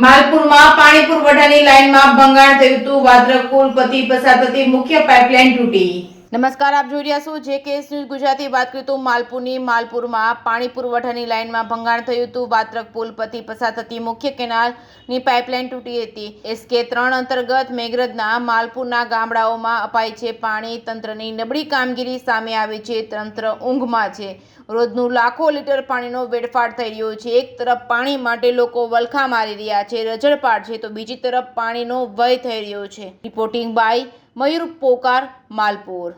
માલપુરમાં પાણી પુરવઠાની લાઇનમાં ભંગાણ થયું હતું. વાત્રક પુલ પરથી પસાર થતી મુખ્ય પાઇપલાઇન તૂટી. નમસ્કાર, આપ જોઈ રહ્યા છો JKS ન્યૂઝ ગુજરાતી. વાત કરીએ તો માલપુરમાં પાણી પુરવઠાની લાઇનમાં ભંગાણ થયું હતું. વાત્રક પુલ પરથી પસાર થતી મુખ્ય કેનાલની પાઇપલાઇન તૂટી હતી. SK3 અંતર્ગત મેઘરજના માલપુરના ગામડાઓમાં અપાય છે પાણી. તંત્રની નબળી કામગીરી સામે આવી છે. તંત્ર ઊંઘમાં છે. રોજનું લાખો લીટર પાણીનો વેડફાટ થઈ રહ્યો છે. એક તરફ પાણી માટે લોકો વલખા મારી રહ્યા છે, રજળપાટ છે, તો બીજી તરફ પાણીનો વ્યય થઈ રહ્યો છે. Reporting by Mayur Pokar, Malpur.